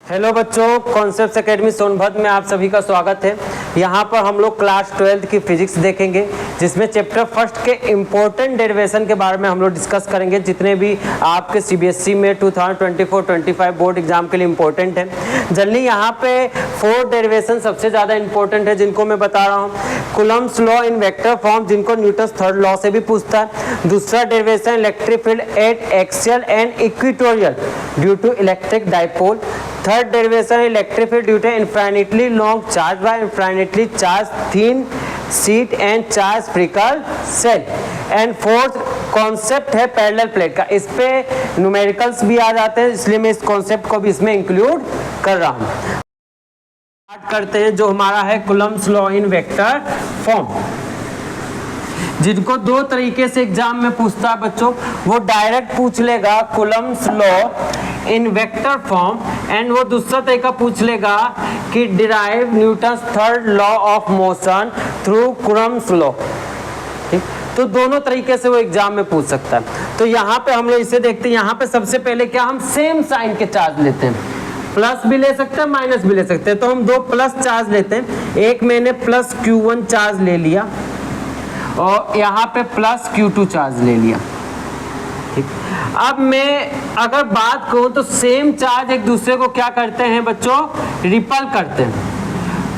Hello बच्चों, concepts academy Sonbhadra में आप सभी का स्वागत है। यहाँ पर हम लोग क्लास 12 की फिजिक्स देखेंगे, जिसमें चैप्टर फर्स्ट के इम्पोर्टेंट डेरिवेशन के बारे में हम लोग डिस्कस करेंगे, जितने भी आपके सीबीएसई में 2024-25 बोर्ड एग्जाम के लिए इम्पोर्टेंट है। जनरली यहाँ पे 4 डेरिवेशन सबसे ज़्यादा इंपॉर्टेंट है, जिनको मैं बता रहा हूँ। Coulomb's law in vector form, जिनको न्यूटन्स थर्ड लॉ से भी पूछता है। दूसरा derivation electric field at axial and equatorial due to electric dipole. Third derivation electric field due to infinitely long charge by infinitely charge thin sheet and charge spherical shell. And fourth concept है parallel plate का। इस पे numericals भी आ जाते हैं, इसलिए मैं इस कॉन्सेप्ट को भी इसमें इंक्लूड कर रहा हूँ। स्टार्ट करते हैं जो हमारा है Coulomb's law in vector form, जिनको 2 तरीके से एग्जाम में पूछता है बच्चों। वो डायरेक्ट पूछ लेगा Coulomb's law in vector form, and वो दूसरा तरीका पूछ लेगा कि derive Newton's third law of motion through Coulomb's law. ठीक, तो दोनों तरीके से वो एग्जाम में पूछ सकता है। तो यहाँ पे हम लोग इसे देखते हैं। यहाँ पे सबसे पहले क्या, हम सेम साइन के चार्ज लेते हैं। प्लस भी ले सकते हैं, माइनस भी ले सकते हैं। तो हम 2 प्लस चार्ज लेते हैं। एक मैंने प्लस Q1 चार्ज ले लिया और यहाँ पे प्लस Q2 चार्ज ले लिया। ठीक, अब मैं अगर बात करूं तो सेम चार्ज एक दूसरे को क्या करते हैं बच्चों, रिपल करते हैं।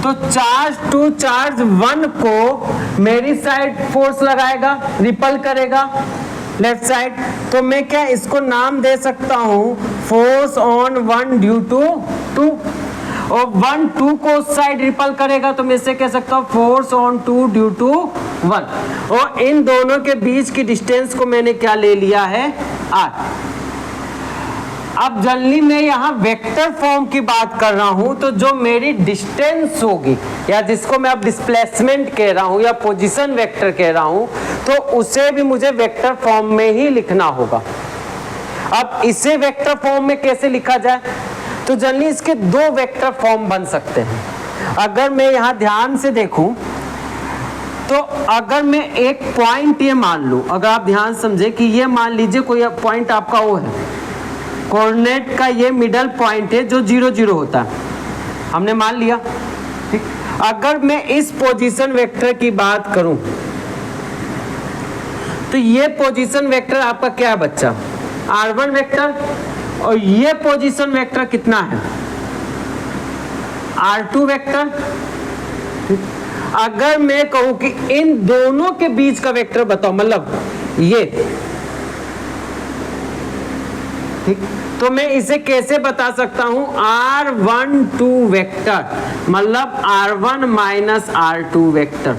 तो चार्ज 2 चार्ज 1 को मेरी साइड फोर्स लगाएगा, रिपल करेगा लेफ्ट साइड। तो मैं क्या इसको नाम दे सकता हूं, फोर्स ऑन 1 ड्यू टू 2, और 1 2 को उस साइड रिपल करेगा, तो मैं इसे कह सकता हूं फोर्स ऑन 2 ड्यू टू 1। और इन दोनों के बीच की डिस्टेंस को मैंने क्या ले लिया है, r। अब जनरली मैं यहाँ वेक्टर फॉर्म की बात कर रहा हूं, तो जो मेरी डिस्टेंस होगी, या जिसको मैं अब डिस्प्लेसमेंट कह रहा हूं या पोजीशन वेक्टर कह रहा हूं, तो उसे भी मुझे वेक्टर फॉर्म में ही लिखना होगा। अब इसे वेक्टर फॉर्म में कैसे लिखा जाए, तो जनरली इसके 2 वेक्टर फॉर्म बन सकते हैं। अगर मैं यहाँ ध्यान से देखूं, तो अगर मैं एक पॉइंट ये मान लूं, अगर आप ध्यान समझे कि ये मान लीजिए कोई पॉइंट आपका वो है, कोऑर्डिनेट का ये मिडल पॉइंट है जो 0 0 होता है, हमने मान लिया। ठीक, अगर मैं इस पोजीशन वेक्टर की बात करूं, तो ये पोजीशन वेक्टर आपका क्या है बच्चा, r1 वेक्टर, और ये पोजीशन वेक्टर कितना है, r2 वेक्टर। अगर मैं कहूं कि इन दोनों के बीच का वेक्टर बताओ, मतलब ये, ठीक, तो मैं इसे कैसे बता सकता हूं, r12 वेक्टर, मतलब r1 माइनस r2 वेक्टर।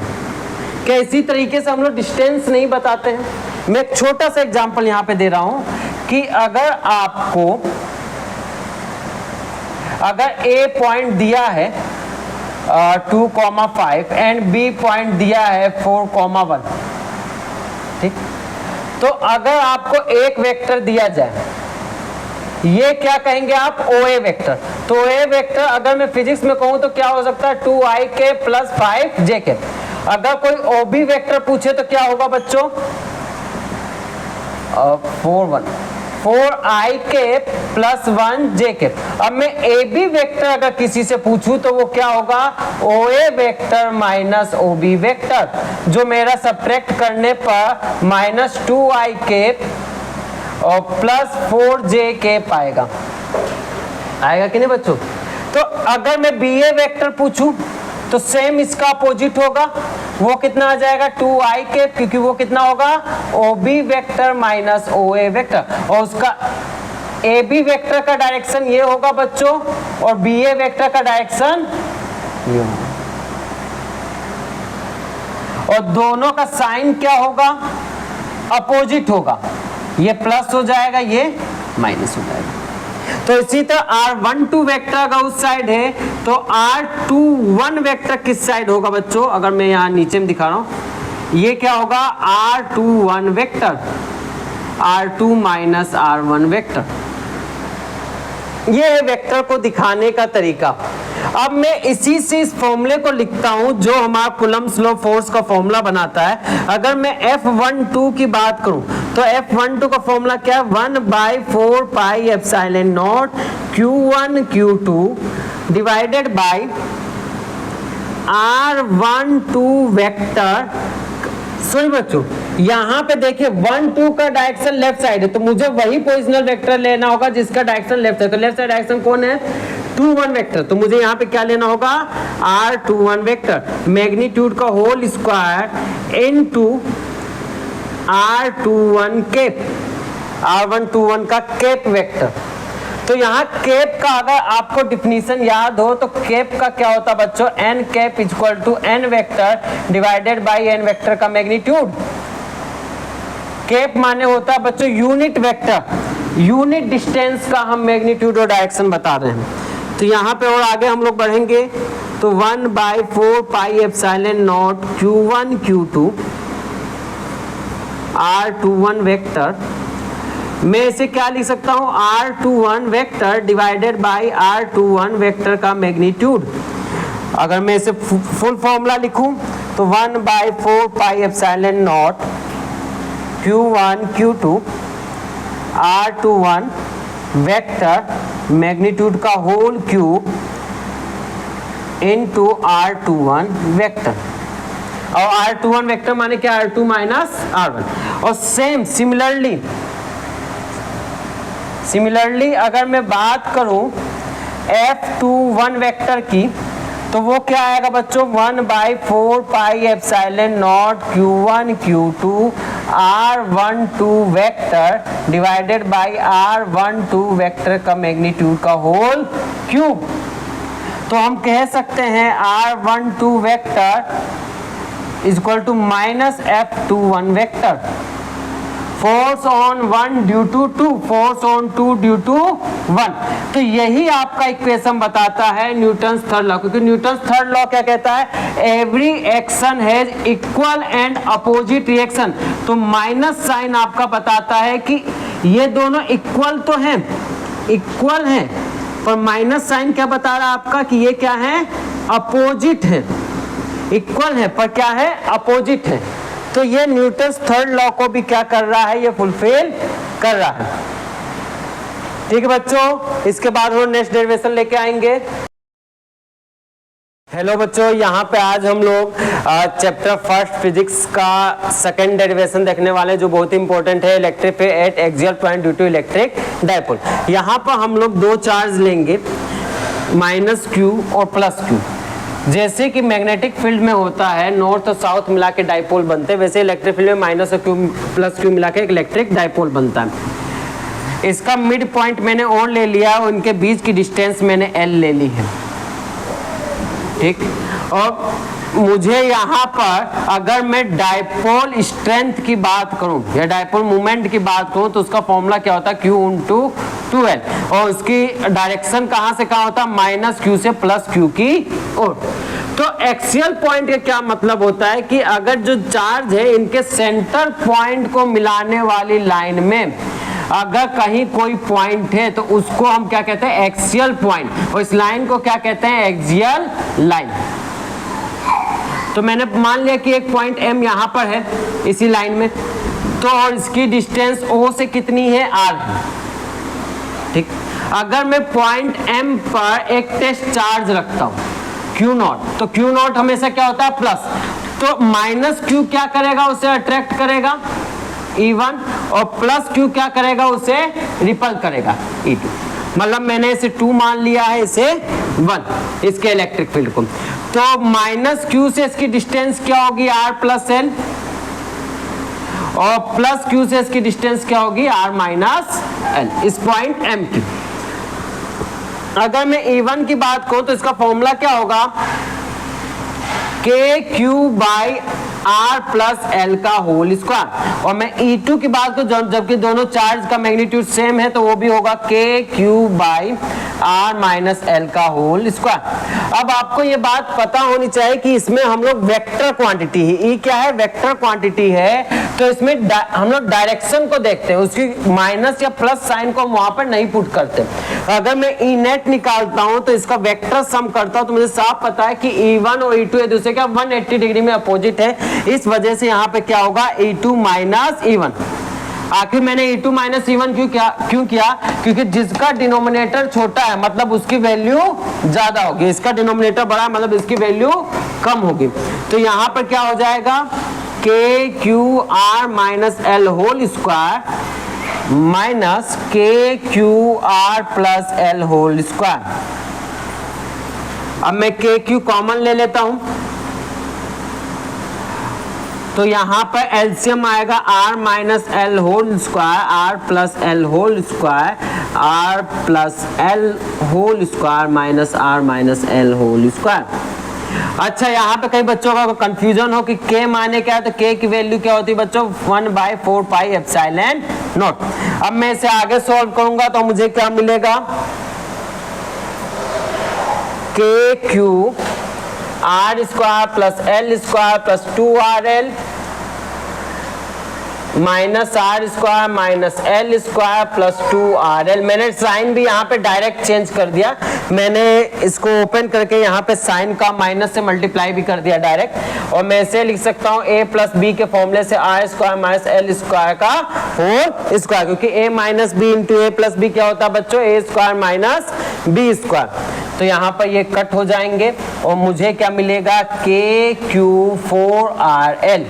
क्या इसी तरीके से हम लोग डिस्टेंस नहीं बताते हैं? मैं एक छोटा सा एग्जांपल यहां पे दे रहा हूं कि अगर आपको अगर A पॉइंट दिया है 2,5 एंड B पॉइंट दिया है 4,1, ठीक, तो अगर आपको एक वेक्टर दिया जाए, ये क्या कहेंगे आप, OA वेक्टर। तो OA वेक्टर अगर मैं फिजिक्स में कहूं तो क्या हो सकता है, 2ik प्लस 5jk। अगर कोई OB वेक्टर पूछे तो क्या होगा बच्चों, 4ik प्लस 1jk। अब मैं AB वेक्टर अगर किसी से पूछूं तो वो क्या होगा, OA vector minus OB vector, जो मेरा सब्ट्रैक्ट करने पर माइनस 2ik और प्लस 4jk पाएगा, आएगा कि नहीं बच्चों। तो अगर मैं BA वेक्टर पूछूं तो सेम इसका अपोजिट होगा, वो कितना आ जाएगा, 2ik, क्योंकि वो कितना होगा, OB vector minus OA vector, और उसका AB वेक्टर का डायरेक्शन ये होगा बच्चों, और BA वेक्टर का डायरेक्शन ये होगा, और दोनों का साइन क्या होगा, अपोजिट होगा। ये प्लस हो जाएगा, ये माइनस हो जाएगा। तो इसी तरह r12 वेक्टर अगर उस साइड है तो r21 वेक्टर किस साइड होगा बच्चों, अगर मैं यहाँ नीचे में दिखा रहा हूं, ये क्या होगा, r21 vector, r2 minus r1 vector. ये है वेक्टर को दिखाने का तरीका। अब मैं इसी से इस फॉर्मूले को लिखता हूं जो हमारा कूलम्ब्स लॉ फोर्स का फॉर्मूला बनाता है। अगर मैं F12 की बात करूं तो F12 का फॉर्मूला क्या है, 1/4 pi epsilon naught Q1 Q2 divided by R1 2 vector. Sorry बच्चों, यहाँ पे देखिए 1 2 का डायरेक्शन लेफ्ट साइड है, तो मुझे वही पोजिशनल वेक्टर लेना होगा जिसका डायरेक्शन लेफ्ट है। तो लेफ्ट साइड डायरेक्शन कौन है? 2 1 वेक्टर। तो मुझे यहाँ पे क्या लेना होगा? R21 वेक्टर, मैग्नीट्यूड का whole square into R21 cap, R121 का कैप वेक्टर। तो यहाँ कैप का अगर आपको डिफिनीशन याद हो तो कैप का क्या होता है बच्चों? n cap equal to n vector divided by n vector का मैग्नीट्यूड। कैप माने होता है बच्चों यूनिट वेक्टर, यूनिट डिस्टेंस का हम मैग्नीट्यूड और डायरेक्शन बता रहे हैं। तो यहाँ पे और आगे हम लोग बढ़ेंगे तो 1/4 pi epsilon naught Q1 Q2 R21 vector, मैं इसे क्या लिख सकता हूं? R21 vector divided by R21 vector का मैग्नीट्यूड। अगर मैं इसे फुल फॉर्मूला लिखूं तो 1/4 pi epsilon naught Q1 Q2 R21 vector magnitude का whole cube into R21 vector. और R21 वेक्टर माने क्या? R2 minus R1। और सेम सिमिलरली अगर मैं बात करूं F21 वेक्टर की तो वो क्या आएगा बच्चों? 1/4 pi epsilon naught Q1 Q2 R12 vector divided by R12 vector का मैग्नीट्यूड का होल क्यूब। तो हम कह सकते हैं R12 vector is equal to minus F21 vector. Force on 1 due to 2, force on 2 due to 1। तो यही आपका इक्वेशन बताता है न्यूटन्स थर्ड लॉ, क्योंकि न्यूटन्स थर्ड लॉ क्या कहता है? Every action has equal and opposite reaction. तो माइनस साइन आपका बताता है कि ये दोनों इक्वल तो हैं, इक्वल हैं, पर माइनस साइन क्या बता रहा है आपका? कि ये क्या है? अपोजिट है। इक्वल है पर क्या है? अपोजिट है। तो ये न्यूटन्स थर्ड लॉ को भी क्या कर रहा है? ये फुलफिल कर रहा है। ठीक है बच्चों, इसके बाद हम नेक्स्ट डेरिवेशन लेके आएंगे। हेलो बच्चों, यहाँ पे आज हम लोग चैप्टर फर्स्ट फिजिक्स का सेकंड डेरिवेशन देखने वाले हैं, जो बहुत ही इंपॉर्टेंट है, electric at axial point due to electric dipole. यहाँ पर हम लोग दो चार्ज लेंगे, -q और +q। जैसे कि मैग्नेटिक फील्ड में होता है नॉर्थ और साउथ मिला के डायपोल बनते हैं, वैसे इलेक्ट्रिक फील्ड में -q+q मिला के एक इलेक्ट्रिक डायपोल बनता है। इसका मिड पॉइंट मैंने और ले लिया है, उनके बीच की डिस्टेंस मैंने l ले ली है। ठीक, और मुझे यहाँ पर अगर मैं डायपोल स्ट्रेंथ की बात करूं या डायपोल मोमेंट की बात करूं तो उसका फॉर्मूला क्या होता है? Q × 2l। और उसकी डायरेक्शन कहां से कहां होता है? -q से +q की ओर। तो एक्सियल पॉइंट का क्या मतलब होता है कि अगर जो चार्ज है इनके सेंटर पॉइंट को मिलाने वाली लाइन में अगर कहीं कोई पॉइंट है तो उसको हम क्या कहते हैं? Axial point. और इस लाइन को क्या कहते हैं? Axial line. तो मैंने मान लिया कि एक पॉइंट M यहाँ पर है इसी लाइन में, तो और इसकी डिस्टेंस O से कितनी है? R है। ठीक, अगर मैं पॉइंट M पर एक टेस्ट चार्ज रखता हूँ Q0, तो Q0 हमेशा क्या होता है? प्लस। तो -q क्या करेगा? उसे अट्रैक्ट करेगा E1, और +q क्या करेगा? उसे रिपल करेगा E2। मतलब मैंने इसे 2 मान लिया है, इसे 1, इसके इलेक्ट्रिक फील्ड को। तो -q से इसकी डिस्टेंस क्या होगी? R + l, और +q से इसकी डिस्टेंस क्या होगी? R - l, इस पॉइंट M की। अगर मैं E1 की बात करूं तो इसका फॉर्मूला क्या होगा? KQ/R + l का होल स्क्वायर। और मैं E2 की बात करूं, जबकि दोनों चार्ज का मैग्नीट्यूड सेम है, तो वो भी होगा KQ/R - l का होल स्क्वायर। अब आपको ये बात पता होनी चाहिए कि इसमें हम लोग वेक्टर क्वांटिटी है, E क्या है? वेक्टर क्वांटिटी है। तो इसमें हम लोग डायरेक्शन को देखते हैं, उसकी माइनस या प्लस साइन को हम वहां पर नहीं पुट करते। अगर मैं E नेट निकालता हूं तो इसका वेक्टर सम करता हूं तो मुझे साफ पता है कि E1 और E2 एक दूसरे का 180 डिग्री में अपोजिट है। इस वजह से यहाँ पे क्या होगा? E2 - E1। आखिर मैंने E2 माइनस E1 क्यों किया? क्योंकि जिसका डिनोमिनेटर छोटा है मतलब उसकी वैल्यू ज्यादा होगी, इसका डिनोमिनेटर बड़ा है मतलब इसकी वैल्यू कम होगी। तो यहां पर क्या हो जाएगा, K Q R minus L whole square minus K Q R plus L whole square. अब मैं के क्यू कॉमन ले लेता हूं, तो यहां पर एलसीएम आएगा R minus L whole square, R plus L whole square, R plus L whole square minus R minus L whole square. अच्छा, यहाँ पे कई बच्चों का कंफ्यूजन हो कि के माने क्या है, तो के की वैल्यू क्या होती है बच्चों, 1/4 पाई एप्सिलॉन नॉट। अब मैं इसे आगे सॉल्व करूंगा तो मुझे क्या मिलेगा, K Q R square plus L square plus 2RL minus R square minus L square plus 2RL। मैंने साइन भी यहाँ पे डायरेक्ट चेंज कर दिया, मैंने इसको ओपन करके यहाँ पे साइन का माइनस से मल्टीप्लाई भी कर दिया डायरेक्ट, और मैं इसे लिख सकता हूँ a प्लस बी के फॉर्मूले से R square minus L square का होल स्क्वायर, क्योंकि a minus B into A plus B क्या होता है बच्चों, a square minus B square. तो यहाँ पर ये कट हो जाएंगे और मुझे क्या मिलेगा, के क्यू 4RL।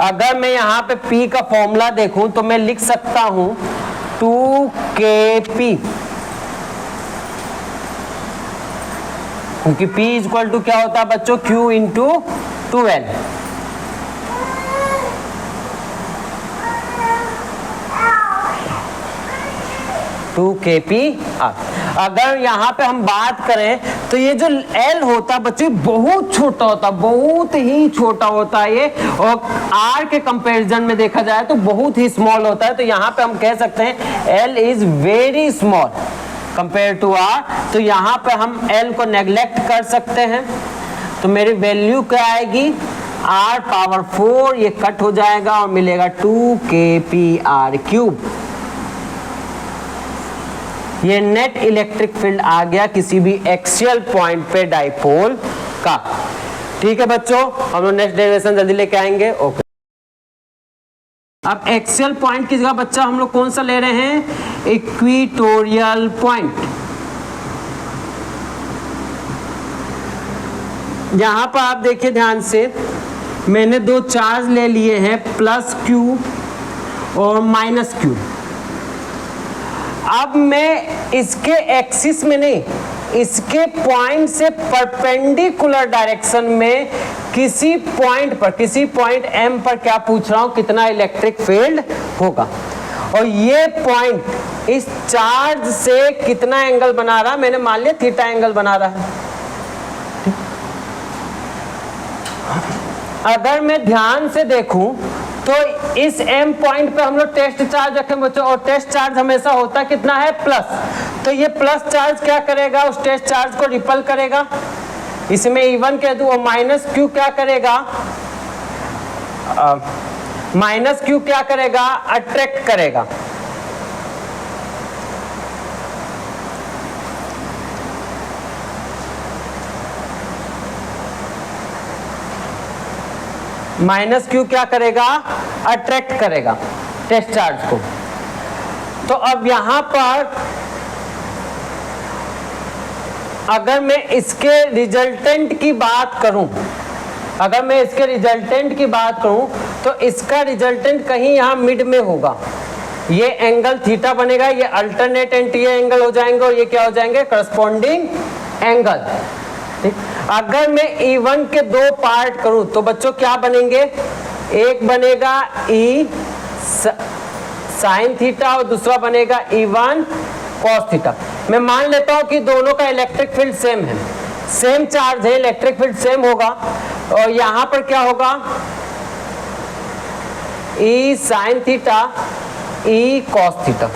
अगर मैं यहाँ पे P का फॉर्मूला देखूं तो मैं लिख सकता हूं 2KP, क्योंकि P इक्वल टू क्या होता है बच्चों, Q इंटू 2L। अगर यहाँ पे हम बात करें तो ये जो L होता है बच्चों बहुत छोटा होता, बहुत ही छोटा होता है ये, और R के कंपैरिजन में देखा जाए तो बहुत ही स्मॉल होता है। तो यहाँ पे हम कह सकते हैं L is very small compare to R। तो यहाँ पे हम L को नेग्लेक्ट कर सकते हैं, तो मेरी वैल्यू क्या आएगी, R पावर 4, ये कट हो जाएगा और मिलेगा 2kPr क्यूब। ये नेट इलेक्ट्रिक फील्ड आ गया किसी भी एक्सियल पॉइंट पे डाइपोल का। ठीक है बच्चों, हम लोग नेक्स्ट डेरिवेशन जल्दी लेके आएंगे। ओके, अब एक्सियल पॉइंट की जगह बच्चा हम लोग कौन सा ले रहे हैं, इक्वेटोरियल पॉइंट। यहां पर आप देखिए ध्यान से, मैंने दो चार्ज ले लिए हैं, प्लस क्यू और माइनस क्यू। अब मैं इसके एक्सिस में नहीं, इसके पॉइंट से परपेंडिकुलर डायरेक्शन में किसी पॉइंट पर, किसी पॉइंट M पर क्या पूछ रहा हूं, कितना इलेक्ट्रिक फील्ड होगा, और ये पॉइंट इस चार्ज से कितना एंगल बना रहा है, मैंने मान लिया थीटा एंगल बना रहा है। अगर मैं ध्यान से देखूं तो इस M पॉइंट पे हम लोग टेस्ट चार्ज रखें बच्चों, और टेस्ट चार्ज हमेशा होता कितना है, प्लस। तो ये प्लस चार्ज क्या करेगा, उस टेस्ट चार्ज को रिपल करेगा, इसमें E1 कह दूं, और माइनस क्यू क्या करेगा, माइनस क्यू क्या करेगा, अट्रैक्ट करेगा। माइनस क्यू क्या करेगा, अट्रैक्ट करेगा टेस्ट चार्ज को। तो अब यहां पर अगर मैं इसके रिजल्टेंट की बात करूं, अगर मैं इसके रिजल्टेंट की बात करूं तो इसका रिजल्टेंट कहीं यहां मिड में होगा, ये एंगल थीटा बनेगा, ये अल्टरनेट एंटी एंगल हो जाएंगे, और ये क्या हो जाएंगे, करस्पॉन्डिंग एंगल। ठीक, अगर मैं E1 के दो पार्ट करूं तो बच्चों क्या बनेंगे, एक बनेगा E साइन थीटा और दूसरा बनेगा E1 कॉस थीटा। मैं मान लेता हूं कि दोनों का इलेक्ट्रिक फील्ड सेम है, सेम चार्ज है, इलेक्ट्रिक फील्ड सेम होगा, और यहां पर क्या होगा, E sine theta E cos theta.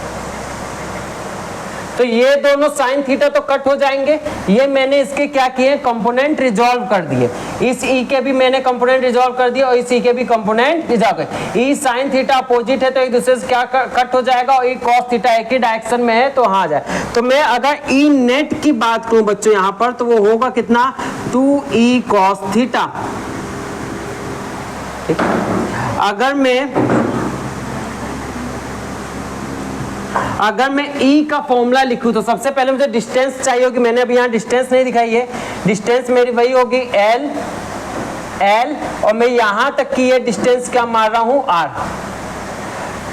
तो ये दोनों साइन थीटा तो कट हो जाएंगे, ये मैंने इसके क्या किए, कंपोनेंट रिजॉल्व कर दिए, इस E के भी मैंने कंपोनेंट रिजॉल्व कर दिया और इस E के भी कंपोनेंट रिजॉल्व कर। E साइन थीटा अपोजिट है तो एक दूसरे से क्या कट हो जाएगा, और E कॉस थीटा एक ही डायरेक्शन में है तो हाँ जाए। तो मैं अगर E नेट की बात करूं बच्चों यहाँ पर, तो वो होगा कितना, 2e cos थीटा। अगर मैं E का फॉर्मूला लिखूं तो सबसे पहले मुझे डिस्टेंस चाहिए होगी। मैंने अभी यहाँ डिस्टेंस नहीं दिखाई है, डिस्टेंस मेरी वही होगी L और मैं यहाँ तक की ये डिस्टेंस क्या मार रहा हूँ R।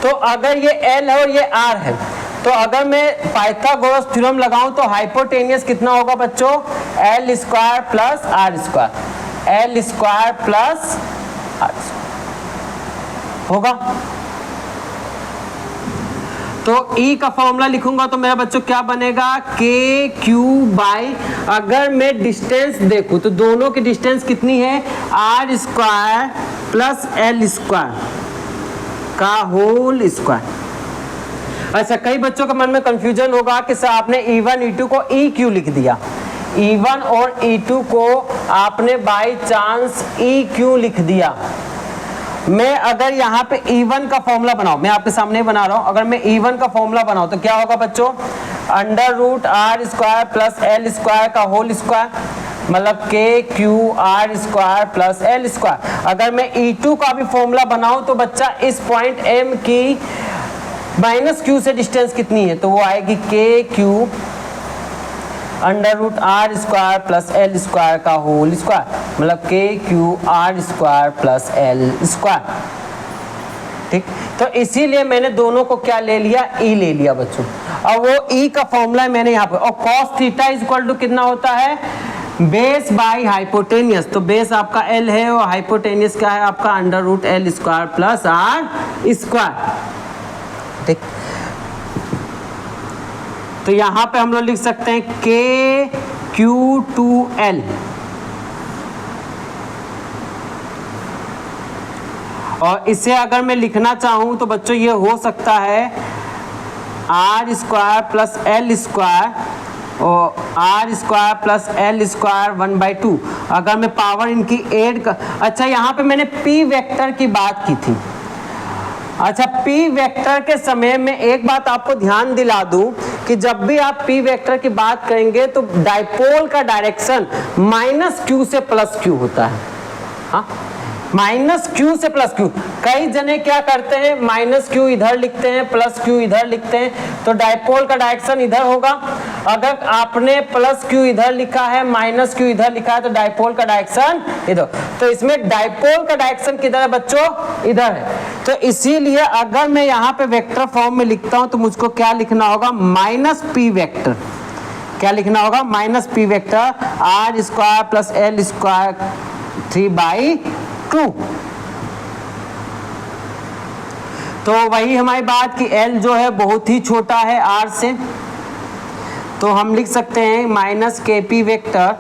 तो अगर ये L है और ये R है, तो अगर मैं पाइथागोरस थ्योरम लगाऊं तो हाइपोटेनियस कितना होगा बच्चों? L square plus R square, L square plus R होगा। तो E का फॉर्मूला लिखूंगा तो मेरा बच्चों क्या बनेगा? के क्यू बाई, अगर मैं डिस्टेंस देखूं तो दोनों की डिस्टेंस कितनी है? R square plus L square का होल स्क्वायर। अच्छा, कई बच्चों के मन में कंफ्यूजन होगा कि सर आपने E1 E2 को E क्यों लिख दिया, E1 और E2 को आपने बाई चांस E क्यों लिख दिया। मैं अगर यहाँ पे E1 का फॉर्मूला बनाऊं, मैं आपके सामने बना रहा हूं, अगर मैं E1 का फॉर्मूला बनाऊं तो क्या होगा बच्चों? Under root R square plus L square का होल स्क्वायर, मतलब K Q R square plus L square. अगर मैं E2 का भी फॉर्मूला बनाऊं तो बच्चा इस पॉइंट M की माइनस Q से डिस्टेंस कितनी है, तो वो आएगी K Q under root R square plus L square का होल स्क्वायर, मतलब K Q R square plus L square. ठीक, तो इसीलिए मैंने दोनों को क्या ले लिया? E ले लिया बच्चों। और वो E का फॉर्मूला मैंने यहाँ पे, और cos theta is equal to कितना होता है? Base by hypotenuse. तो बेस आपका L है और हाइपोटेनियस क्या है आपका? Under root L square plus R square. ठीक, तो यहां पे हम लोग लिख सकते हैं के क्यू टू एल, और इसे अगर मैं लिखना चाहूं तो बच्चों ये हो सकता है R square plus L square और R square plus L square 1/2। अगर मैं पावर इनकी ऐड कर, अच्छा यहाँ पे मैंने P वेक्टर की बात की थी। अच्छा, P वेक्टर के समय में एक बात आपको ध्यान दिला दूं कि जब भी आप P वेक्टर की बात करेंगे तो डाइपोल का डायरेक्शन माइनस Q से प्लस Q होता है। हाँ, माइनस Q से प्लस Q। कई जने क्या करते हैं, माइनस Q इधर लिखते हैं, प्लस Q इधर लिखते हैं, तो डाइपोल का डायरेक्शन इधर होगा। अगर आपने प्लस Q इधर लिखा है, माइनस Q इधर लिखा है, तो डाइपोल का डायरेक्शन इधर। तो इसमें डाइपोल का डायरेक्शन किधर है बच्चों? इधर है। तो इसीलिए अगर मैं यहाँ पे वेक्टर फॉर्म में लिखता हूँ तो मुझको क्या लिखना होगा? Minus P vector. क्या लिखना होगा? Minus P vector R square plus L square 3/2। तो वही हमारी बात कि L जो है बहुत ही छोटा है R से, तो हम लिख सकते हैं minus KP vector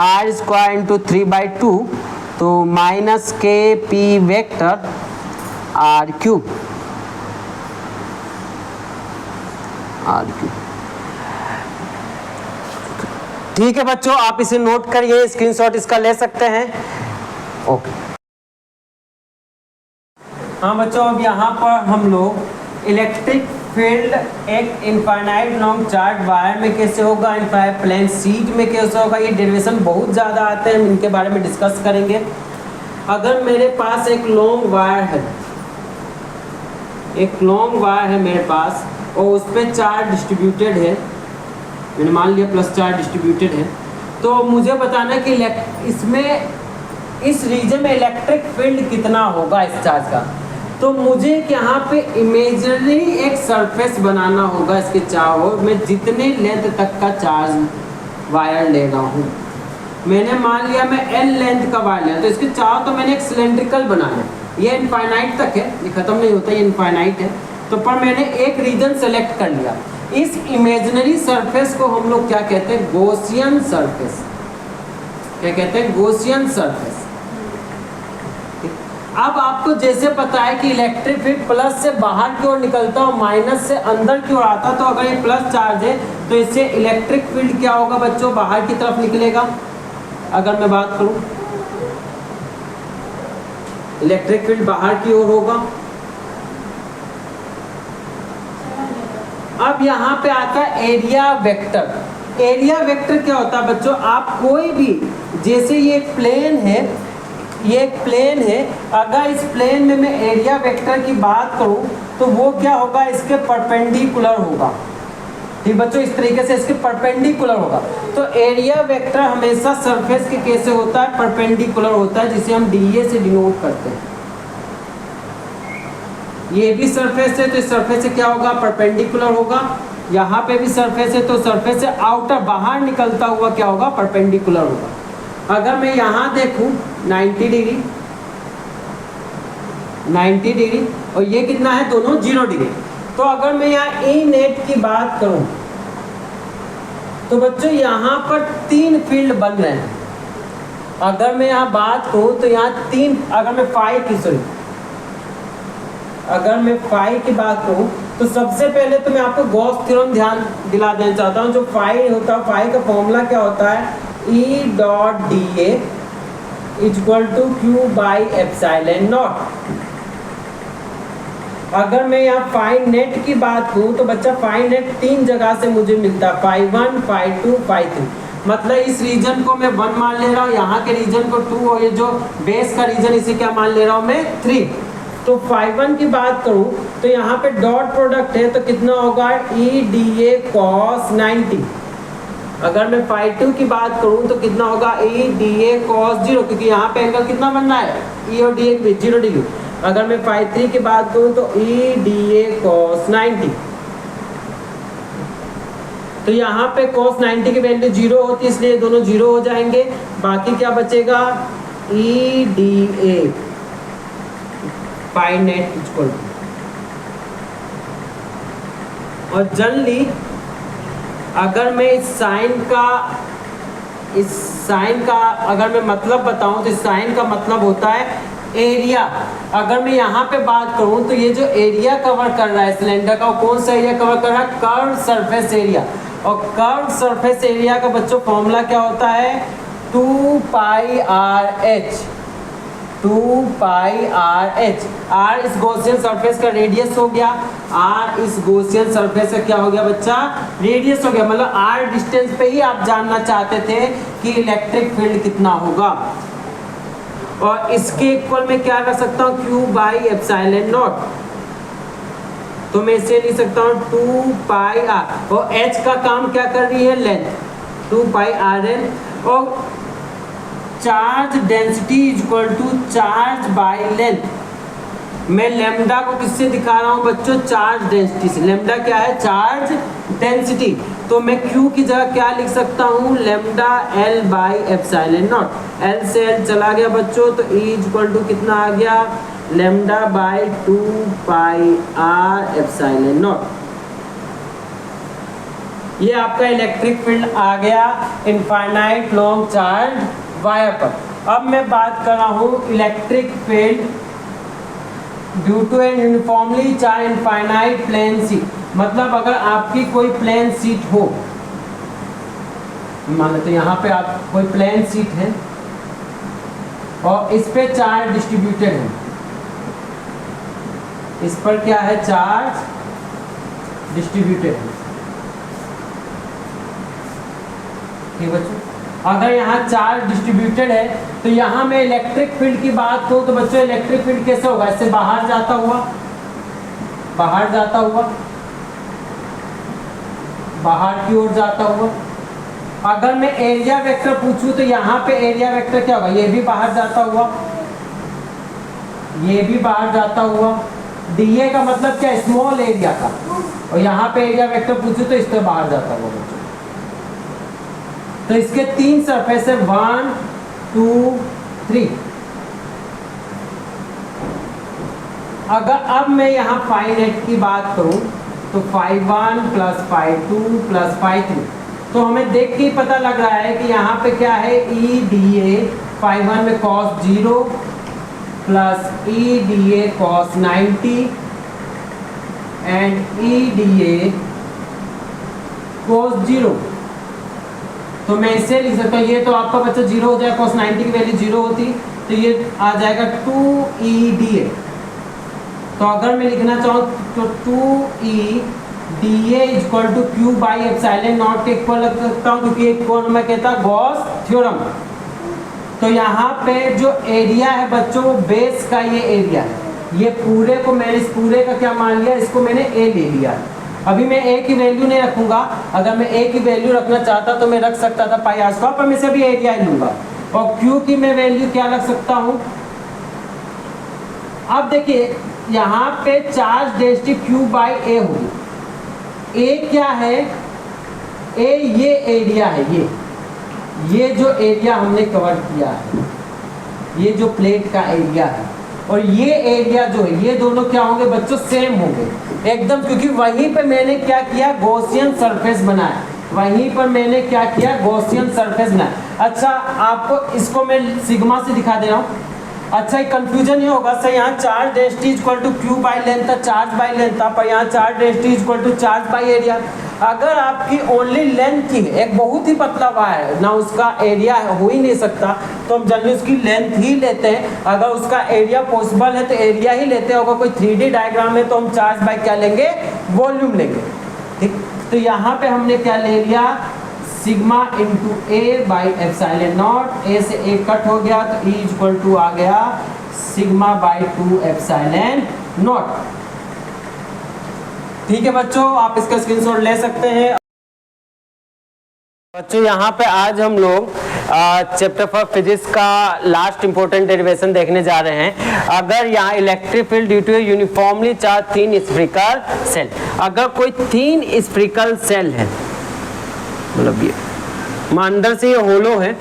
R square into 3/2, तो minus KP vector R cube. ठीक है बच्चों, आप इसे नोट करिए, स्क्रीनशॉट इसका ले सकते हैं। ओके, हाँ बच्चों, अब यहाँ पर हम लोग इलेक्ट्रिक फील्ड एक इनफाइनाइट लॉन्ग चार्ज वायर में कैसे होगा, इनफाइनाइट प्लेन शीट में कैसे होगा, ये डेरिवेशन बहुत ज़्यादा आते हैं, हम इनके बारे में डिस्कस करेंगे। अगर मेरे पास एक लॉन्ग वायर है, एक लॉन्ग वायर है मेरे पास, और उस पर चार्ज डिस्ट्रीब्यूटेड है, मैंने मान लिया प्लस चार्ज डिस्ट्रीब्यूटेड है, तो मुझे बताना कि इसमें इस रीजन में इलेक्ट्रिक फील्ड कितना होगा इस चार्ज का। तो मुझे यहाँ पे इमेजिनरी एक सरफेस बनाना होगा इसके चारों ओर। मैं जितने लेंथ तक का चार्ज वायर ले रहा हूँ, मैंने मान लिया मैं L लेंथ का वायर लिया, तो इसके चारों तो मैंने एक सिलेंड्रिकल बनाया, ये इनफाइनाइट तक है, ये खत्म नहीं होता, ये इनफाइनाइट है। तो पर मैंने एक रीजन सेलेक्ट कर लिया। इस इमेजिनरी सरफेस को हम लोग क्या कहते हैं? Gaussian surface. क्या कहते हैं? Gaussian surface. अब आपको जैसे पता है कि इलेक्ट्रिक फील्ड प्लस से बाहर की ओर निकलता और माइनस से अंदर की ओर आता, तो अगर ये प्लस चार्ज है तो इससे इलेक्ट्रिक फील्ड क्या होगा बच्चों? बाहर की तरफ निकलेगा। अगर मैं बात करूं, इलेक्ट्रिक फील्ड बाहर की ओर होगा। अब यहाँ पे आता है एरिया वेक्टर। एरिया वेक्टर क्या होता है बच्चों, आप कोई भी, जैसे ये एक प्लेन है, ये एक प्लेन है, अगर इस प्लेन में मैं एरिया वेक्टर की बात करूं तो वो क्या होगा, इसके परपेंडिकुलर होगा। ठीक बच्चों, इस तरीके से इसके परपेंडिकुलर होगा। तो एरिया वेक्टर हमेशा सरफेस के कैसे होता है, परपेंडिकुलर होता है, जिसे हम डीए से डिनोट करते हैं। ये भी सरफेस है तो इस सरफेस से क्या होगा, परपेंडिकुलर होगा। यहाँ पे भी सरफेस है तो सरफेस से आउटर बाहर निकलता हुआ क्या होगा, परपेंडिकुलर होगा। अगर मैं यहाँ देखूँ 90 डिग्री, 90 डिग्री और ये कितना है, दोनों 0 डिग्री। तो अगर मैं यहाँ ई नेट की बात करूं तो बच्चों यहाँ पर 3 फील्ड बन रहे हैं। अगर मैं यहाँ बात करूं तो यहाँ 3, अगर मैं फाई की बात करूं तो सबसे पहले तो मैं आपको गॉस थ्योरम ध्यान दिला देना चाहता हूं। जो फाई होता है, फाई का फॉर्मूला क्या होता है, E dot D A equal to Q by epsilon naught. अगर मैं यहाँ फाई नेट की बात करूँ तो बच्चा फाई नेट 3 जगह से मुझे मिलता है, फाई 1, फाई 2, फाई 3। मतलब इस रीजन को मैं 1 मान ले रहा हूँ, यहाँ के रीजन को 2 और ये जो बेस का रीजन इसे क्या मान ले रहा हूँ मैं, 3। तो फाई 1 की बात करूँ तो यहाँ पे डॉट प्रोडक्ट है तो कितना होगा, ई डी ए कॉस 90। अगर मैं फाई 2 की बात करूँ तो कितना होगा, ई डी ए कॉस 0, क्योंकि यहाँ पे एंगल कितना बनना है, ई और डी ए के बीच 0 डिग्री। अगर मैं फाई 3 की बात करूं तो ई डी ए कॉस 90। तो यहाँ पे कॉस 90 की वैल्यू 0 होती है, इसलिए दोनों 0 हो जाएंगे। बाकी क्या बचेगा, E D A phi net equal. और जनरली अगर मैं इस साइन का अगर मैं मतलब बताऊं तो इस साइन का मतलब होता है एरिया। अगर मैं यहाँ पे बात करूँ तो ये जो एरिया कवर कर रहा है सिलेंडर का, कौन सा एरिया कवर कर रहा है, कर्व सरफेस एरिया। और कर्व सरफेस एरिया का बच्चों फॉर्मूला क्या होता है, 2 pi R H. 2 pi R H. R इस गॉसियन सरफेस का रेडियस हो गया, आर इस गॉसियन सरफेस का क्या हो गया बच्चा, रेडियस हो गया। मतलब आर डिस्टेंस पे ही आप जानना चाहते थे कि इलेक्ट्रिक फील्ड कितना होगा। और इसके इक्वल में क्या कर सकता हूँ, क्यू बाई एप्सिलॉन नॉट। तो मैं इसे लिख सकता हूँ 2 पाई आर। और एच का काम क्या कर रही है, लेंथ, 2 पाई आर एन। और charge density equal to charge by length. मैं लेमडा को किससे दिखा रहा हूँ बच्चों, चार्ज डेंसिटी से। लेमडा क्या है, चार्ज डेंसिटी। तो मैं Q की जगह क्या लिख सकता हूँ, lambda L by epsilon not. L से L चला गया बच्चों तो E इक्वल टू कितना आ गया, lambda by 2 pi R epsilon naught. ये आपका इलेक्ट्रिक फील्ड आ गया इनफाइनाइट लॉन्ग चार्ज वायर पर। अब मैं बात कर रहा हूँ electric field due to an uniformly charge infinite plane sheet. मतलब अगर आपकी कोई प्लेन शीट हो, मान लेते यहाँ पे आप कोई प्लेन शीट है और इस पे चार्ज डिस्ट्रीब्यूटेड है, इस पर क्या है, चार्ज डिस्ट्रीब्यूटेड है। ठीक बच्चों, अगर यहाँ चार्ज डिस्ट्रीब्यूटेड है तो यहाँ में इलेक्ट्रिक फील्ड की बात करूँ तो बच्चों इलेक्ट्रिक फील्ड कैसे होगा, इससे बाहर जाता हुआ, बाहर की ओर जाता हुआ। अगर मैं एरिया वेक्टर पूछूं तो यहाँ पे एरिया वेक्टर क्या होगा, ये भी बाहर जाता हुआ, ये भी बाहर जाता हुआ। डीए का मतलब क्या, स्मॉल एरिया का। और यहाँ पे एरिया वेक्टर पूछूं तो इससे बाहर जाता हुआ बच्चों। तो इसके 3 सरफेस है, 1 2 3। अगर अब मैं यहाँ फाई नेट की बात करूं तो phi 1 plus phi 2 plus phi 3। तो हमें देख के ही पता लग रहा है कि यहाँ पे क्या है, ई डी ए फाई 1 में cos 0 plus E D A cos 90 and E D A cos 0। तो मैं इसे लिख सकता हूँ, ये तो आपका बच्चा 0 हो जाएगा, cos 90 की वैल्यू 0 होती तो ये आ जाएगा 2 EDA। तो अगर मैं लिखना चाहूँ तो 2 E D A equal to Q by epsilon naught के इक्वल रख सकता हूँ, क्योंकि एक कौन मैं कहता गॉस थ्योरम। तो यहाँ पे जो एरिया है बच्चों वो बेस का ये एरिया है, ये पूरे को मैंने इस पूरे का क्या मान लिया, इसको मैंने ए ले लिया। अभी मैं ए की वैल्यू नहीं रखूंगा, अगर मैं ए की वैल्यू रखना चाहता तो मैं रख सकता था पाई आर स्क्वायर, पर मैं से भी एरिया ही लूंगा। और क्यू की मैं वैल्यू क्या रख सकता हूँ, अब देखिए यहाँ पे चार्ज डेंसिटी क्यू बाई ए होगी। ए क्या है, ए ये एरिया है, ये जो एरिया हमने कवर किया है, ये जो प्लेट का एरिया है, और ये एरिया जो है, ये दोनों क्या होंगे बच्चों, सेम होंगे एकदम, क्योंकि वहीं पे मैंने क्या किया, गॉसियन सरफेस बनाया, वहीं पर मैंने क्या किया, गॉसियन सरफेस बनाया। अच्छा आपको इसको मैं सिग्मा से दिखा दे रहा हूँ। अच्छा एक कंफ्यूजन ये होगा सर, यहाँ charge density equal to Q by length था, चार्ज बाई लेंथ था, पर यहाँ charge density equal to charge by area. अगर आपकी ओनली लेंथ की एक बहुत ही पतला वायर है ना, उसका एरिया हो ही नहीं सकता, तो हम जनरली उसकी लेंथ ही लेते हैं। अगर उसका एरिया पॉसिबल है तो एरिया ही लेते हैं, अगर कोई 3D डायग्राम है तो हम चार्ज बाई क्या लेंगे, वॉल्यूम लेंगे। ठीक, तो यहाँ पे हमने क्या ले लिया, sigma into A by epsilon naught, A से ए कट हो गया तो ई इक्वल टू आ गया सिग्मा बाई 2 एप्सिलॉन नॉट। ठीक है बच्चों, आप इसका स्क्रीनशॉट ले सकते हैं। बच्चों यहाँ पे आज हम लोग चैप्टर फॉर फिजिक्स का लास्ट इंपॉर्टेंट डेरिवेशन देखने जा रहे हैं। अगर यहाँ electric field due to uniformly charge thin spherical shell, अगर कोई थिन स्फेरिकल सेल है, मतलब ये अंदर से ये होलो है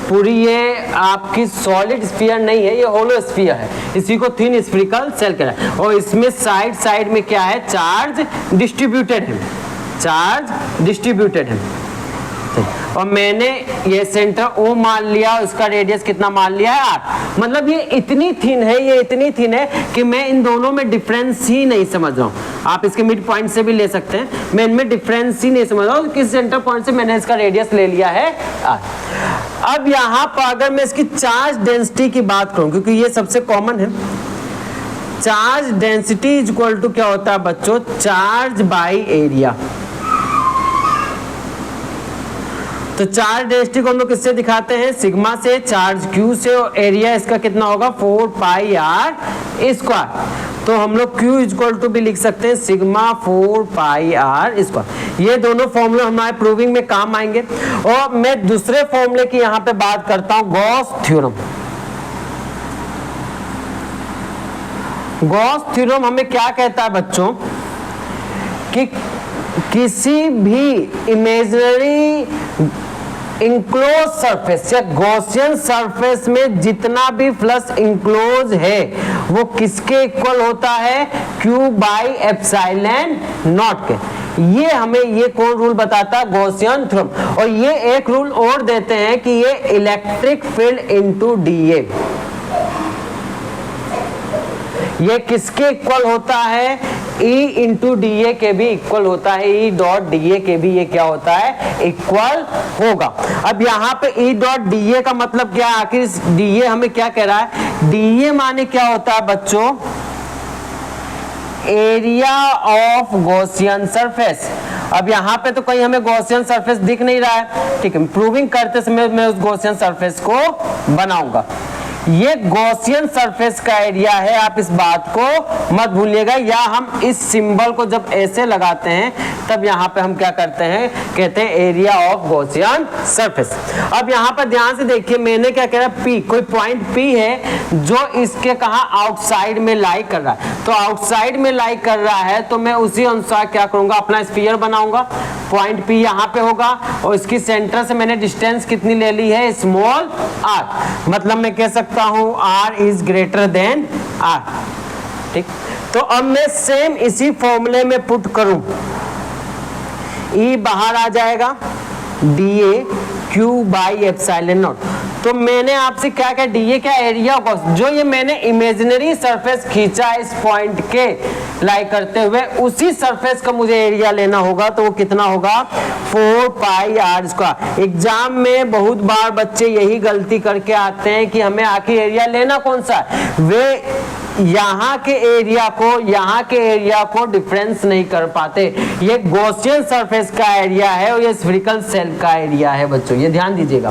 पूरी, ये आपकी सॉलिड स्फीयर नहीं है, ये होलो स्फीयर है, इसी को थिन स्फेरिकल सेल कहता है। और इसमें साइड साइड में क्या है, चार्ज डिस्ट्रीब्यूटेड है, चार्ज डिस्ट्रीब्यूटेड है। और मैंने ये सेंटर ओ मान लिया, इसका रेडियस कितना मान लिया है, आर। मतलब ये इतनी थिन है, ये इतनी थिन है कि मैं इन दोनों में डिफरेंस ही नहीं समझ रहा हूँ। आप इसके मिड पॉइंट से भी ले सकते हैं, मैं इनमें डिफरेंस ही नहीं समझ रहा हूँ, किस सेंटर पॉइंट से मैंने इसका रेडियस ले लिया है आर। अब यहाँ पर अगर मैं इसकी चार्ज डेंसिटी की बात करूँ, क्योंकि ये सबसे कॉमन है, charge density is equal to क्या होता है बच्चों, चार्ज बाई एरिया। तो चार्ज डेंसिटी को हम लोग किससे दिखाते हैं, सिग्मा से, चार्ज क्यू से, और एरिया इसका कितना होगा 4 पाई आर स्क्वायर। तो हम लोग क्यू इक्वल टू भी लिख सकते हैं सिग्मा 4 पाई आर स्क्वायर। ये दोनों फॉर्मूले हमारे प्रूविंग में काम आएंगे। और मैं दूसरे फॉर्मूले की यहाँ पे बात करता हूँ, गॉस थ्योरम। गॉस थ्योरम हमें क्या कहता है बच्चों, कि किसी भी इमेजिनरी इंक्लोज सरफेस या गॉसियन सरफेस में जितना भी फ्लक्स इंक्लोज है वो किसके इक्वल होता है, क्यू बाई एप्सिलॉन नॉट के। ये हमें ये कौन रूल बताता है, गॉसियन थ्योरम। और ये एक रूल और देते हैं कि ये इलेक्ट्रिक फील्ड इनटू डीए, ये किसके इक्वल होता है, E इंटू डी ए के भी इक्वल होता है, E डॉट डी ए के भी ये क्या होता है, इक्वल होगा। अब यहाँ पे E डॉट डी ए का मतलब क्या है, आखिर डी ए हमें क्या कह रहा है, डी ए माने क्या होता है बच्चों, एरिया ऑफ गॉसियन सरफेस। अब यहाँ पे तो कहीं हमें गॉसियन सरफेस दिख नहीं रहा है, ठीक है, प्रूविंग करते समय मैं उस गॉसियन सरफेस को बनाऊंगा। ये गॉसियन सरफेस का एरिया है, आप इस बात को मत भूलिएगा। या हम इस सिंबल को जब ऐसे लगाते हैं तब यहाँ पे हम क्या करते हैं, कहते हैं एरिया ऑफ गॉसियन सरफेस। अब यहाँ पर ध्यान से देखिए, मैंने क्या कह रहा है, P, कोई पॉइंट P है जो इसके कहा आउटसाइड में लाई कर रहा है। तो आउटसाइड में लाई कर रहा है तो मैं उसी अनुसार क्या करूंगा, अपना स्फीयर बनाऊंगा। पॉइंट P यहाँ पे होगा और इसकी सेंटर से मैंने डिस्टेंस कितनी ले ली है, स्मॉल r। मतलब मैं कह सकता हूं r is greater than r। ठीक, तो अब मैं सेम इसी फॉर्मूले में पुट करूं, E बाहर आ जाएगा, dA Q by epsilon not. तो मैंने आपसे क्या कहा, dA क्या, एरिया ऑफ, जो ये मैंने इमेजिनरी सरफेस खींचा इस पॉइंट के लाई करते हुए, उसी सरफेस का मुझे एरिया लेना होगा। तो वो कितना होगा, 4 पाई आर स्क्वायर। एग्जाम में बहुत बार बच्चे यही गलती करके आते हैं कि हमें आखिर एरिया लेना कौन सा है, वे यहाँ के एरिया को डिफरेंस नहीं कर पाते। ये गॉसियन सरफेस का एरिया है और ये स्फेरिकल सेल का एरिया है बच्चों, ये ध्यान दीजिएगा।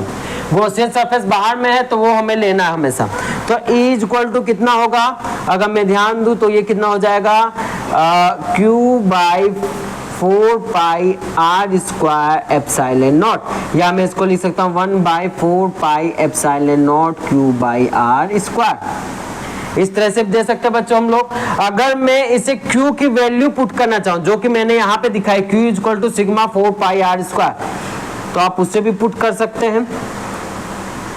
गॉसियन सरफेस बाहर में है तो वो हमें लेना है हमेशा। तो E इक्वल टू कितना होगा, अगर मैं ध्यान दूं तो ये कितना हो जाएगा, Q by 4 pi R square epsilon naught, या मैं इसको लिख सकता हूँ 1 by 4 pi epsilon naught Q by R square. इस तरह से दे सकते हैं बच्चों हम लोग। अगर मैं इसे Q की वैल्यू पुट करना चाहूँ, जो कि मैंने यहाँ पे दिखाई, Q equal to sigma 4 pi R square, तो आप उससे भी पुट कर सकते हैं,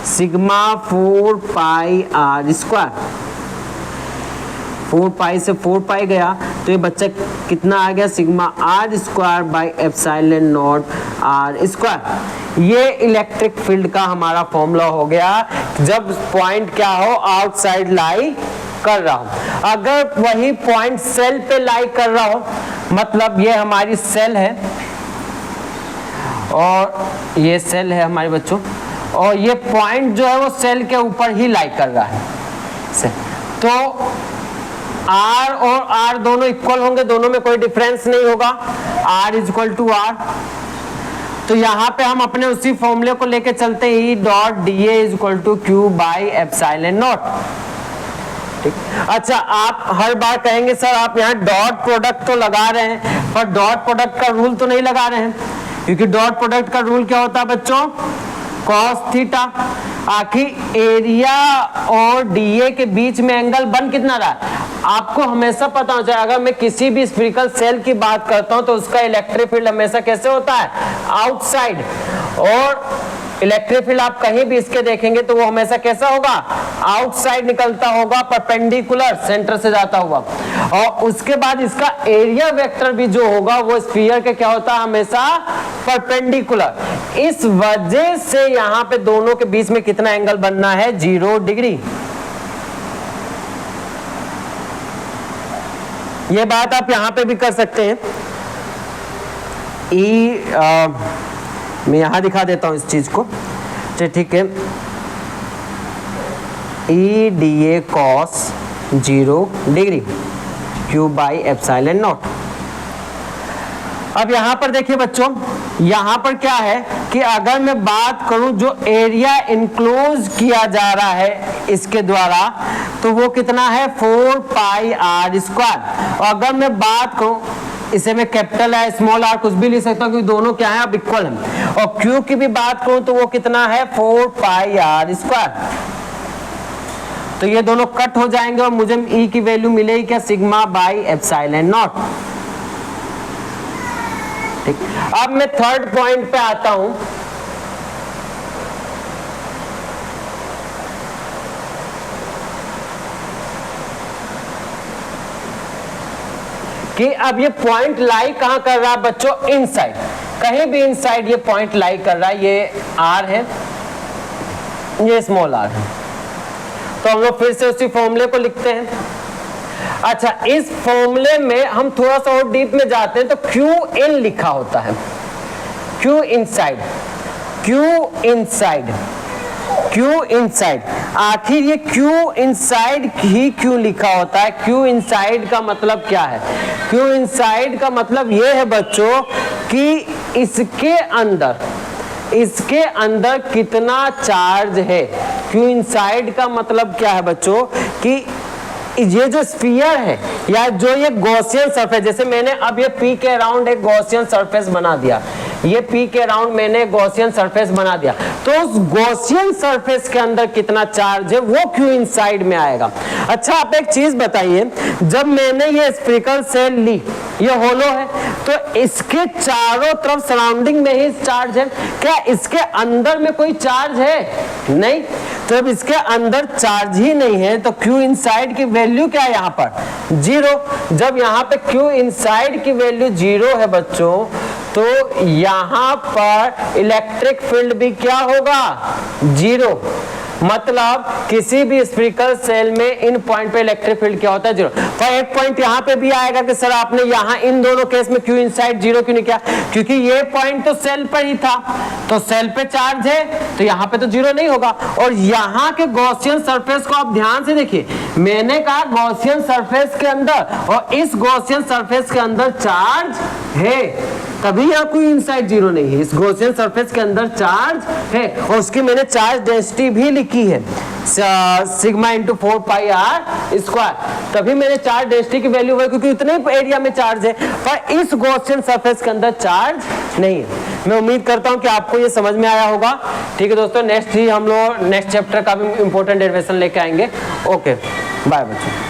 sigma 4 pi R square. 4 pi से 4 पाई गया तो ये बच्चा कितना आ गया, sigma R square by epsilon naught R square. ये इलेक्ट्रिक फील्ड का हमारा फॉर्मूला हो गया जब पॉइंट क्या हो, आउटसाइड लाई कर रहा हो। अगर वही पॉइंट सेल पे लाई कर रहा हो, मतलब ये हमारी सेल है और ये सेल है हमारे बच्चों, और ये पॉइंट जो है वो सेल के ऊपर ही लाई कर रहा है, तो R और R दोनों इक्वल होंगे, दोनों में कोई डिफरेंस नहीं होगा, R इक्वल टू R। तो यहाँ पे हम अपने उसी फॉर्मूले को लेके चलते हैं, E dot D A equal to Q by epsilon naught. ठीक, अच्छा आप हर बार कहेंगे सर आप यहाँ डॉट प्रोडक्ट तो लगा रहे हैं, पर डॉट प्रोडक्ट का रूल तो नहीं लगा रहे हैं, क्योंकि डॉट प्रोडक्ट का रूल क्या होता है बच्चों, कॉस थीटा। आखिर एरिया और डीए के बीच में एंगल बन कितना रहा है, आपको हमेशा पता हो जाए। अगर मैं किसी भी स्फेरिकल सेल की बात करता हूं तो उसका इलेक्ट्रिक फील्ड हमेशा कैसे होता है, आउटसाइड, और इलेक्ट्रिक फील्ड आप कहीं भी इसके देखेंगे तो वो हमेशा कैसा होगा, आउटसाइड निकलता होगा, परपेंडिकुलर, सेंटर से जाता हुआ। और उसके बाद इसका एरिया वेक्टर भी जो होगा वो स्फीयर के क्या होता है, हमेशा परपेंडिकुलर। इस वजह से यहाँ पे दोनों के बीच में कितना एंगल बनना है, 0 डिग्री। ये बात आप यहां पे भी कर सकते हैं। मैं यहां दिखा देता हूं इस चीज को, ठीक है, ई D A cos 0 degree Q by epsilon not. अब यहां पर देखिए बच्चों, यहां पर क्या है कि अगर मैं बात करूं जो एरिया इनक्लोज किया जा रहा है इसके द्वारा, तो वो कितना है, 4 पाई आर स्क्वायर। और अगर मैं बात करूं, इसे मैं कैपिटल है स्मॉल आर कुछ भी लिख सकता हूं, क्योंकि दोनों क्या है, अब इक्वल है। और क्यू की भी बात करूं तो वो कितना है, 4 पाई आर स्क्वायर। तो ये दोनों कट हो जाएंगे और मुझे ई की वैल्यू मिलेगी क्या, सिग्मा बाई एप्सिलॉन नॉट। ठीक, अब मैं थर्ड पॉइंट पे आता हूं कि अब ये पॉइंट लाई कहां कर रहा है बच्चों, इनसाइड, कहीं भी इनसाइड ये पॉइंट लाई कर रहा है। ये आर है, ये स्मॉल आर है, तो हम लोग फिर से उसी फॉर्मूले को लिखते हैं। अच्छा, इस फॉर्मूले में हम थोड़ा सा और डीप में जाते हैं तो क्यू इन लिखा होता है, Q inside, Q inside, Q inside. आखिर ये क्यू इनसाइड ही क्यों लिखा होता है, क्यू इनसाइड का मतलब क्या है, क्यू इनसाइड का मतलब ये है बच्चों कि इसके अंदर कितना चार्ज है। क्यू इनसाइड का मतलब क्या है बच्चों कि ये जो स्फीयर है या जो ये गॉसियन सरफेस, जैसे मैंने अब ये पी के अराउंड एक गॉसियन सरफेस बना दिया, ये पी के अराउंड मैंने गॉसियन सरफेस बना दिया, तो उस गॉसियन सरफेस के अंदर कितना चार्ज है वो क्यू इनसाइड में आएगा। अच्छा, आप एक चीज बताइए, जब मैंने ये स्फेरिकल सेल ली, ये होलो है, तो इसके चारों तरफ सराउंडिंग में ही चार्ज है, क्या इसके अंदर में कोई चार्ज है, नहीं। तो जब इसके अंदर चार्ज ही नहीं है तो क्यू इनसाइड की वैल्यू क्या है यहाँ पर, 0। जब यहाँ पे क्यू इनसाइड की वैल्यू 0 है बच्चों, तो यहाँ पर इलेक्ट्रिक फील्ड भी क्या होगा, 0। मतलब किसी भी स्फीरिकल सेल में इन पॉइंट पे इलेक्ट्रिक फील्ड क्या होता है, जीरो। तो एक पॉइंट यहाँ पे भी आएगा कि सर आपने यहाँ इन दोनों केस में क्यों इनसाइड जीरो क्यों नहीं किया, क्योंकि ये पॉइंट तो सेल पर ही था, तो सेल पे चार्ज है तो यहाँ पे तो जीरो नहीं होगा। और यहाँ के गॉसियन सरफेस को आप ध्यान से देखिए, मैंने कहा गॉसियन सरफेस के अंदर, और इस गॉसियन सरफेस के अंदर चार्ज है, तभी यहाँ कोई इनसाइड जीरो नहीं है। इस गॉसियन सरफेस के अंदर चार्ज है और उसकी मैंने चार्ज डेंसिटी भी लिखी है, sigma into 4 pi R square, तभी मैंने चार्ज डेंसिटी की वैल्यू हुई क्योंकि इतने एरिया में चार्ज है, पर इस गॉसियन सरफेस के अंदर चार्ज नहीं है। मैं उम्मीद करता हूं कि आपको ये समझ में आया होगा। ठीक है दोस्तों, नेक्स्ट ही हम लोग नेक्स्ट चैप्टर का भी इंपॉर्टेंट डेरिवेशन लेके आएंगे। ओके बाय बच्चों।